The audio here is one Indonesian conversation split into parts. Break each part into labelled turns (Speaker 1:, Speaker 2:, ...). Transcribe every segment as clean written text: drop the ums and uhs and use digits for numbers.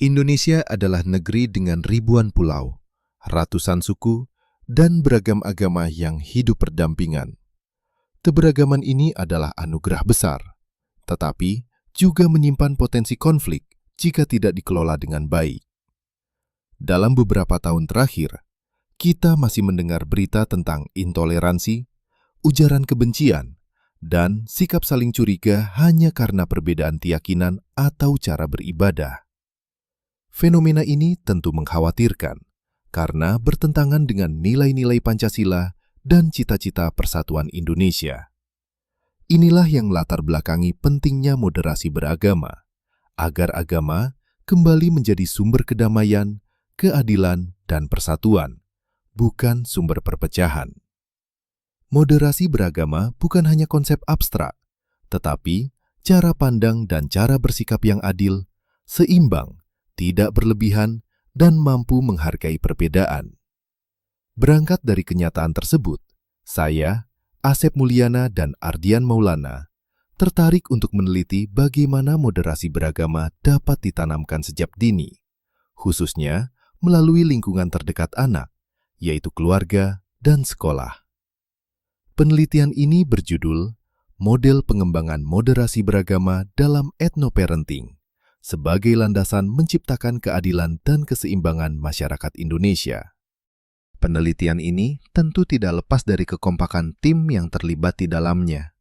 Speaker 1: Indonesia adalah negeri dengan ribuan pulau, ratusan suku, dan beragam agama yang hidup berdampingan. Keberagaman ini adalah anugerah besar, tetapi juga menyimpan potensi konflik jika tidak dikelola dengan baik. Dalam beberapa tahun terakhir, kita masih mendengar berita tentang intoleransi, ujaran kebencian, dan sikap saling curiga hanya karena perbedaan keyakinan atau cara beribadah. Fenomena ini tentu mengkhawatirkan karena bertentangan dengan nilai-nilai Pancasila dan cita-cita persatuan Indonesia. Inilah yang latar belakangi pentingnya moderasi beragama, agar agama kembali menjadi sumber kedamaian, keadilan, dan persatuan, bukan sumber perpecahan. Moderasi beragama bukan hanya konsep abstrak, tetapi cara pandang dan cara bersikap yang adil, seimbang, tidak berlebihan, dan mampu menghargai perbedaan. Berangkat dari kenyataan tersebut, saya, Asep Mulyana dan Ardian Maulana, tertarik untuk meneliti bagaimana moderasi beragama dapat ditanamkan sejak dini, khususnya melalui lingkungan terdekat anak, yaitu keluarga dan sekolah. Penelitian ini berjudul Model Pengembangan Moderasi Beragama dalam Ethnoparenting, sebagai landasan menciptakan keadilan dan keseimbangan masyarakat Indonesia. Penelitian ini tentu tidak lepas dari kekompakan tim yang terlibat di dalamnya.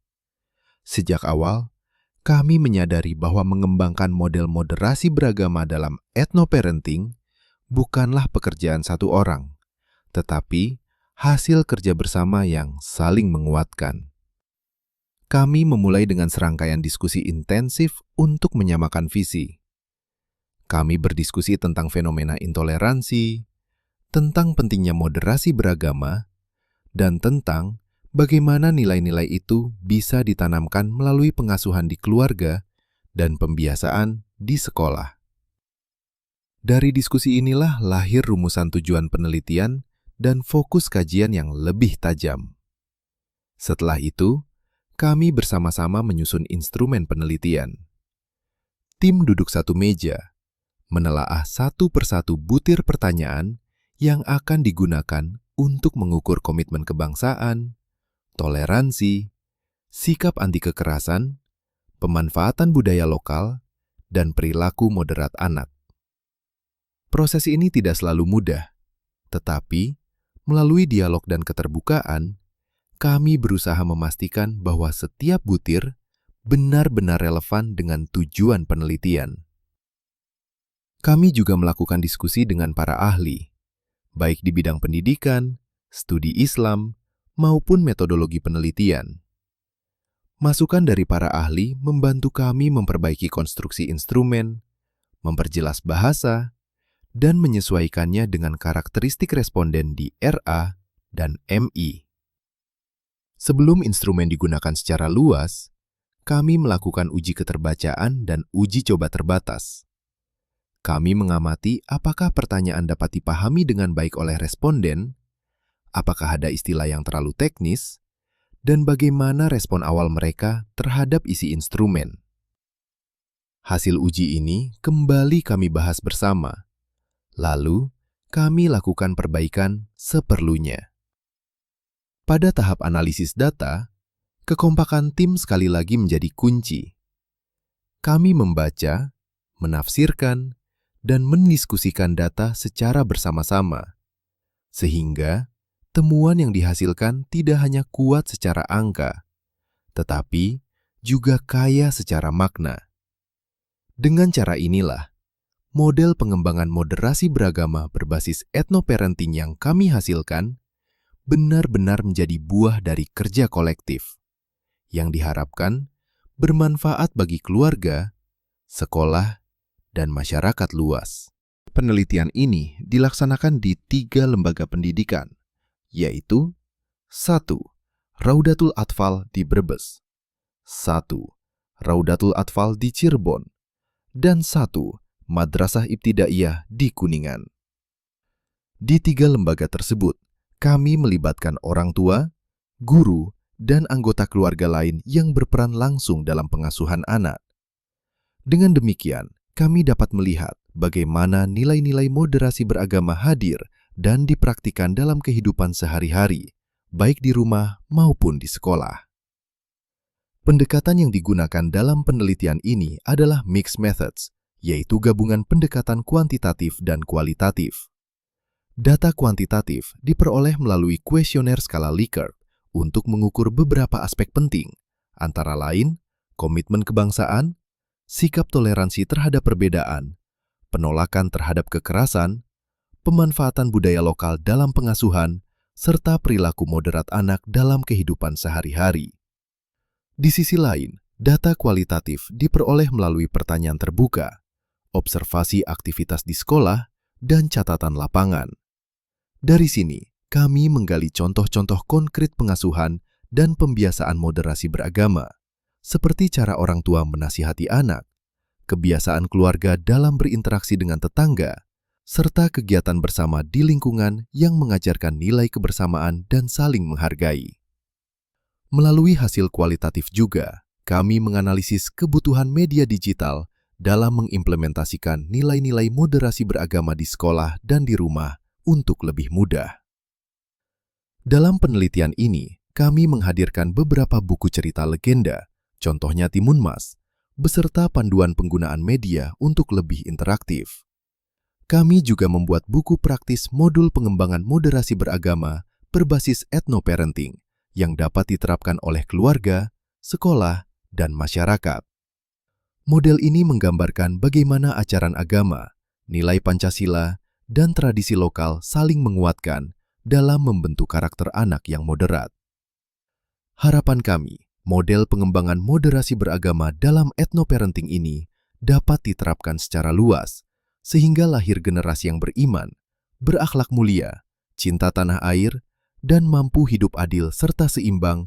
Speaker 1: Sejak awal, kami menyadari bahwa mengembangkan model moderasi beragama dalam ethnoparenting bukanlah pekerjaan satu orang, tetapi hasil kerja bersama yang saling menguatkan. Kami memulai dengan serangkaian diskusi intensif untuk menyamakan visi. Kami berdiskusi tentang fenomena intoleransi, tentang pentingnya moderasi beragama, dan tentang bagaimana nilai-nilai itu bisa ditanamkan melalui pengasuhan di keluarga dan pembiasaan di sekolah. Dari diskusi inilah lahir rumusan tujuan penelitian dan fokus kajian yang lebih tajam. Setelah itu, kami bersama-sama menyusun instrumen penelitian. Tim duduk satu meja, menelaah satu persatu butir pertanyaan yang akan digunakan untuk mengukur komitmen kebangsaan, toleransi, sikap anti kekerasan, pemanfaatan budaya lokal, dan perilaku moderat anak. Proses ini tidak selalu mudah, tetapi melalui dialog dan keterbukaan, kami berusaha memastikan bahwa setiap butir benar-benar relevan dengan tujuan penelitian. Kami juga melakukan diskusi dengan para ahli, baik di bidang pendidikan, studi Islam, maupun metodologi penelitian. Masukan dari para ahli membantu kami memperbaiki konstruksi instrumen, memperjelas bahasa, dan menyesuaikannya dengan karakteristik responden di RA dan MI. Sebelum instrumen digunakan secara luas, kami melakukan uji keterbacaan dan uji coba terbatas. Kami mengamati apakah pertanyaan dapat dipahami dengan baik oleh responden, apakah ada istilah yang terlalu teknis, dan bagaimana respon awal mereka terhadap isi instrumen. Hasil uji ini kembali kami bahas bersama, lalu kami lakukan perbaikan seperlunya. Pada tahap analisis data, kekompakan tim sekali lagi menjadi kunci. Kami membaca, menafsirkan, dan mendiskusikan data secara bersama-sama, sehingga temuan yang dihasilkan tidak hanya kuat secara angka, tetapi juga kaya secara makna. Dengan cara inilah, model pengembangan moderasi beragama berbasis ethnoparenting yang kami hasilkan benar-benar menjadi buah dari kerja kolektif, yang diharapkan bermanfaat bagi keluarga, sekolah, dan masyarakat luas. Penelitian ini dilaksanakan di 3 lembaga pendidikan, yaitu 1. Raudatul Atfal di Brebes, 1. Raudatul Atfal di Cirebon, dan 1. Madrasah Ibtidaiyah di Kuningan. Di 3 lembaga tersebut, kami melibatkan orang tua, guru, dan anggota keluarga lain yang berperan langsung dalam pengasuhan anak. Dengan demikian, kami dapat melihat bagaimana nilai-nilai moderasi beragama hadir dan dipraktikkan dalam kehidupan sehari-hari, baik di rumah maupun di sekolah. Pendekatan yang digunakan dalam penelitian ini adalah mixed methods, yaitu gabungan pendekatan kuantitatif dan kualitatif. Data kuantitatif diperoleh melalui kuesioner skala Likert untuk mengukur beberapa aspek penting, antara lain komitmen kebangsaan, sikap toleransi terhadap perbedaan, penolakan terhadap kekerasan, pemanfaatan budaya lokal dalam pengasuhan, serta perilaku moderat anak dalam kehidupan sehari-hari. Di sisi lain, data kualitatif diperoleh melalui pertanyaan terbuka, observasi aktivitas di sekolah, dan catatan lapangan. Dari sini, kami menggali contoh-contoh konkret pengasuhan dan pembiasaan moderasi beragama, seperti cara orang tua menasihati anak, kebiasaan keluarga dalam berinteraksi dengan tetangga, serta kegiatan bersama di lingkungan yang mengajarkan nilai kebersamaan dan saling menghargai. Melalui hasil kualitatif juga, kami menganalisis kebutuhan media digital dalam mengimplementasikan nilai-nilai moderasi beragama di sekolah dan di rumah untuk lebih mudah. Dalam penelitian ini, kami menghadirkan beberapa buku cerita legenda, contohnya Timun Mas, beserta panduan penggunaan media untuk lebih interaktif. Kami juga membuat buku praktis modul pengembangan moderasi beragama berbasis ethno-parenting yang dapat diterapkan oleh keluarga, sekolah, dan masyarakat. Model ini menggambarkan bagaimana ajaran agama, nilai Pancasila, dan tradisi lokal saling menguatkan dalam membentuk karakter anak yang moderat. Harapan kami, model pengembangan moderasi beragama dalam ethno-parenting ini dapat diterapkan secara luas, sehingga lahir generasi yang beriman, berakhlak mulia, cinta tanah air, dan mampu hidup adil serta seimbang